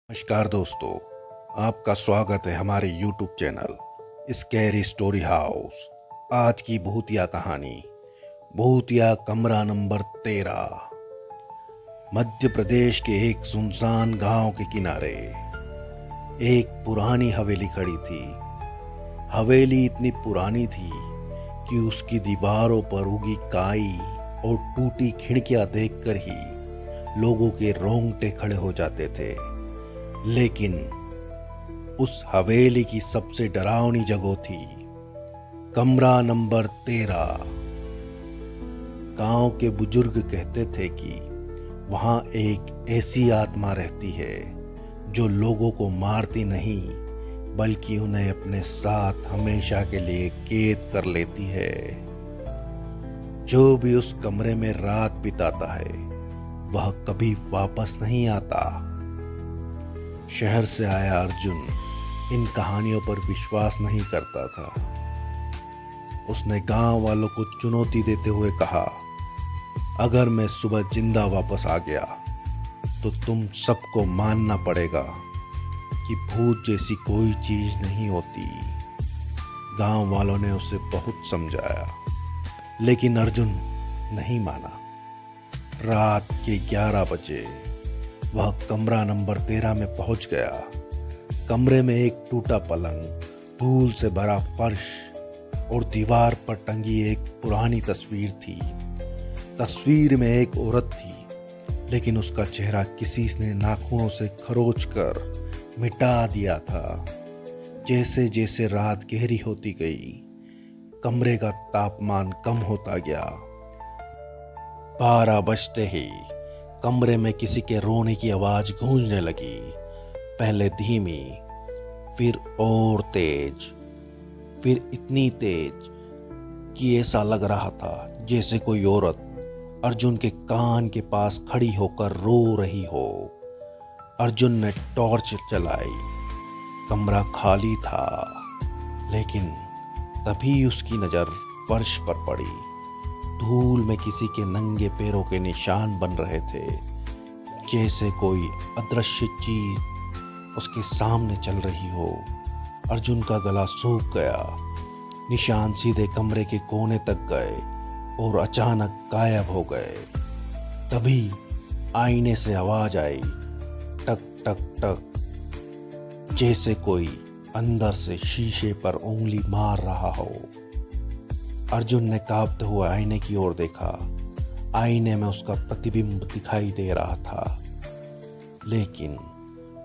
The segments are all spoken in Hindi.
नमस्कार दोस्तों, आपका स्वागत है हमारे YouTube channel scary story house. आज की भूतिया कहानी भूतिया कमरा नंबर 13। मध्य प्रदेश के एक सुनसान गांव के किनारे एक पुरानी हवेली खड़ी थी। हवेली इतनी पुरानी थी कि उसकी दीवारों पर उगी काई और टूटी खिड़कियां देखकर ही लोगों के रोंगटे खड़े हो जाते थे। लेकिन उस हवेली की सबसे डरावनी जगह थी कमरा नंबर 13। गांव के बुजुर्ग कहते थे कि वहां एक ऐसी आत्मा रहती है जो लोगों को मारती नहीं बल्कि उन्हें अपने साथ हमेशा के लिए कैद कर लेती है। जो भी उस कमरे में रात बिताता है वह कभी वापस नहीं आता। शहर से आया अर्जुन इन कहानियों पर विश्वास नहीं करता था। उसने गांव वालों को चुनौती देते हुए कहा, अगर मैं सुबह जिंदा वापस आ गया तो तुम सबको मानना पड़ेगा कि भूत जैसी कोई चीज नहीं होती। गांव वालों ने उसे बहुत समझाया लेकिन अर्जुन नहीं माना। रात के 11 बजे वह कमरा नंबर 13 में पहुंच गया। कमरे में एक टूटा पलंग, धूल से भरा फर्श और दीवार पर टंगी एक पुरानी तस्वीर थी। तस्वीर में एक औरत थी लेकिन उसका चेहरा किसी ने नाखूनों से खरोच कर मिटा दिया था। जैसे जैसे रात गहरी होती गई कमरे का तापमान कम होता गया। 12 बजते ही कमरे में किसी के रोने की आवाज गूंजने लगी। पहले धीमी, फिर और तेज, फिर इतनी तेज कि ऐसा लग रहा था जैसे कोई औरत अर्जुन के कान के पास खड़ी होकर रो रही हो। अर्जुन ने टॉर्च जलाई। कमरा खाली था लेकिन तभी उसकी नजर फर्श पर पड़ी। धूल में किसी के नंगे पैरों के निशान बन रहे थे, जैसे कोई अदृश्य चीज उसके सामने चल रही हो। अर्जुन का गला सूख गया। निशान सीधे कमरे के कोने तक गए और अचानक गायब हो गए। तभी आईने से आवाज आई, टक टक टक, जैसे कोई अंदर से शीशे पर उंगली मार रहा हो। अर्जुन ने कांपते हुए आईने की ओर देखा। आईने में उसका प्रतिबिंब दिखाई दे रहा था लेकिन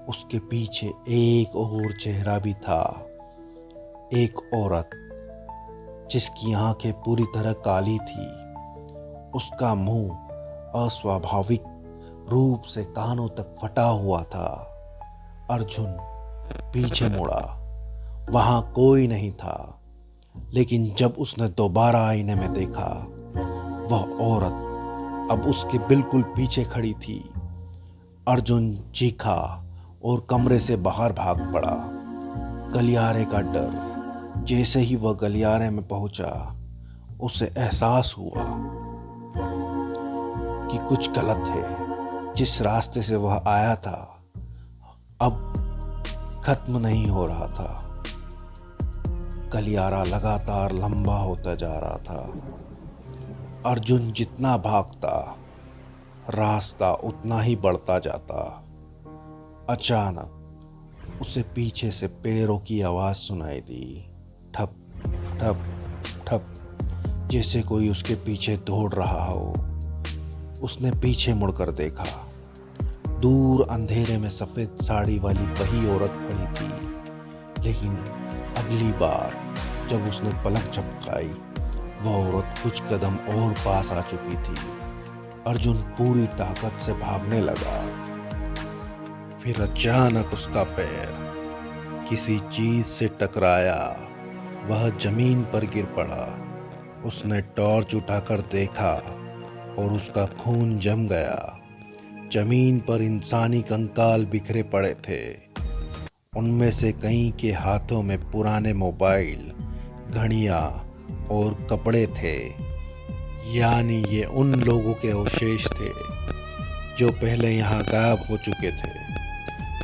उसके पीछे एक और चेहरा भी था। एक औरत जिसकी आंखें पूरी तरह काली थी। उसका मुंह अस्वाभाविक रूप से कानों तक फटा हुआ था। अर्जुन पीछे मुड़ा। वहां कोई नहीं था लेकिन जब उसने दोबारा आईने में देखा वह औरत अब उसके बिल्कुल पीछे खड़ी थी। अर्जुन चीखा और कमरे से बाहर भाग पड़ा। गलियारे का डर। जैसे ही वह गलियारे में पहुंचा उसे एहसास हुआ कि कुछ गलत है। जिस रास्ते से वह आया था अब खत्म नहीं हो रहा था। गलियारा लगातार लंबा होता जा रहा था। अर्जुन जितना भागता रास्ता उतना ही बढ़ता जाता। अचानक उसे पीछे से पैरों की आवाज सुनाई दी, ठप ठप ठप, जैसे कोई उसके पीछे दौड़ रहा हो। उसने पीछे मुड़कर देखा। दूर अंधेरे में सफेद साड़ी वाली वही औरत खड़ी थी लेकिन अगली बार जब उसने पलक झपकाई वह औरत कुछ कदम और पास आ चुकी थी। अर्जुन पूरी ताकत से भागने लगा। फिर अचानक उसका पैर किसी चीज से टकराया। वह जमीन पर गिर पड़ा। उसने टॉर्च उठाकर देखा और उसका खून जम गया। जमीन पर इंसानी कंकाल बिखरे पड़े थे। उनमें से कई के हाथों में पुराने मोबाइल, घड़ियां और कपड़े थे। यानी ये उन लोगों के अवशेष थे जो पहले यहाँ गायब हो चुके थे।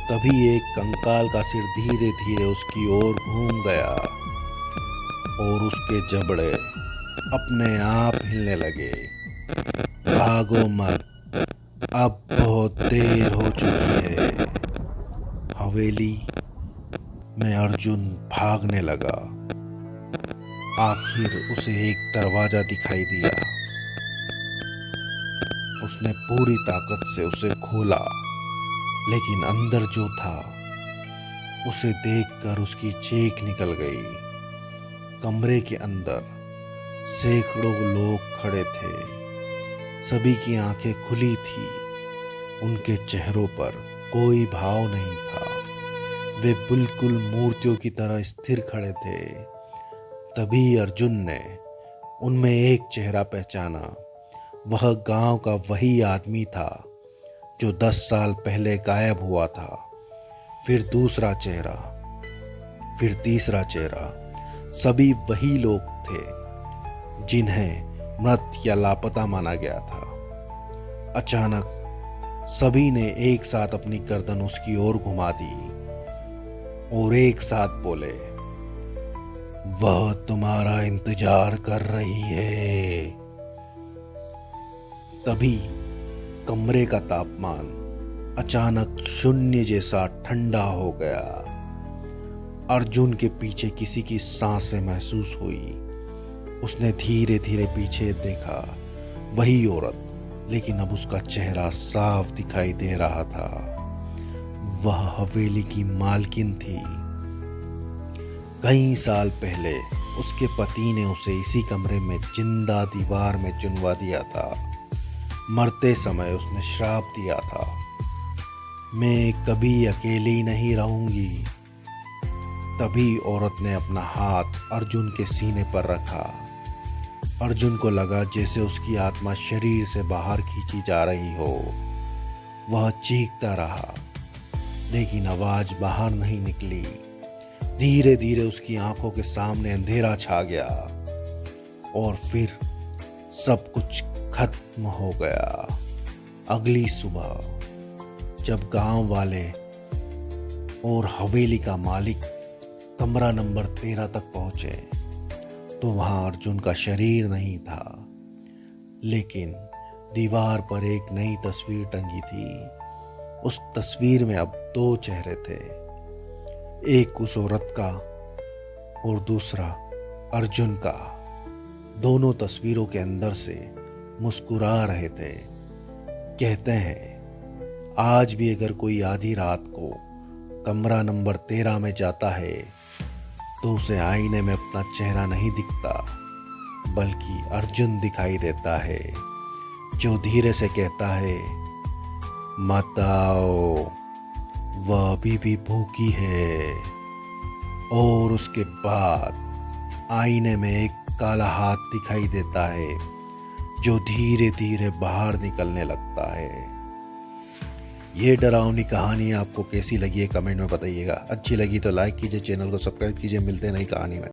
तभी एक कंकाल का सिर धीरे धीरे उसकी ओर घूम गया और उसके जबड़े अपने आप हिलने लगे। भागो मत, अब बहुत देर हो चुकी है। हवेली में अर्जुन भागने लगा। आखिर उसे एक दरवाजा दिखाई दिया। उसने पूरी ताकत से उसे खोला, लेकिन अंदर जो था उसे देखकर उसकी चीख निकल गई। कमरे के अंदर सैकड़ों लोग खड़े थे। सभी की आंखें खुली थी। उनके चेहरों पर कोई भाव नहीं था। वे बिल्कुल मूर्तियों की तरह स्थिर खड़े थे। तभी अर्जुन ने उनमें एक चेहरा पहचाना। वह गांव का वही आदमी था जो 10 साल पहले गायब हुआ था। फिर दूसरा चेहरा, फिर तीसरा चेहरा। सभी वही लोग थे जिन्हें मृत या लापता माना गया था। अचानक सभी ने एक साथ अपनी गर्दन उसकी ओर घुमा दी और एक साथ बोले, वह तुम्हारा इंतजार कर रही है। तभी कमरे का तापमान अचानक शून्य जैसा ठंडा हो गया। अर्जुन के पीछे किसी की सांसें महसूस हुई। उसने धीरे धीरे पीछे देखा। वही औरत, लेकिन अब उसका चेहरा साफ दिखाई दे रहा था। वह हवेली की मालकिन थी। कई साल पहले उसके पति ने उसे इसी कमरे में जिंदा दीवार में चुनवा दिया था। मरते समय उसने श्राप दिया था, मैं कभी अकेली नहीं रहूंगी। तभी औरत ने अपना हाथ अर्जुन के सीने पर रखा। अर्जुन को लगा जैसे उसकी आत्मा शरीर से बाहर खींची जा रही हो। वह चीखता रहा, लेकिन आवाज बाहर नहीं निकली। धीरे धीरे उसकी आंखों के सामने अंधेरा छा गया और फिर सब कुछ खत्म हो गया। अगली सुबह जब गांव वाले और हवेली का मालिक कमरा नंबर 13 तक पहुंचे तो वहां अर्जुन का शरीर नहीं था, लेकिन दीवार पर एक नई तस्वीर टंगी थी। उस तस्वीर में अब 2 चेहरे थे, एक उस औरत का और दूसरा अर्जुन का। दोनों तस्वीरों के अंदर से मुस्कुरा रहे थे। कहते हैं आज भी अगर कोई आधी रात को कमरा नंबर 13 में जाता है तो उसे आईने में अपना चेहरा नहीं दिखता, बल्कि अर्जुन दिखाई देता है, जो धीरे से कहता है, मत आओ, वह अभी भी भूखी है। और उसके बाद आईने में एक काला हाथ दिखाई देता है जो धीरे धीरे बाहर निकलने लगता है। ये डरावनी कहानी आपको कैसी लगी है कमेंट में बताइएगा। अच्छी लगी तो लाइक कीजिए, चैनल को सब्सक्राइब कीजिए। मिलते हैं नई कहानी में।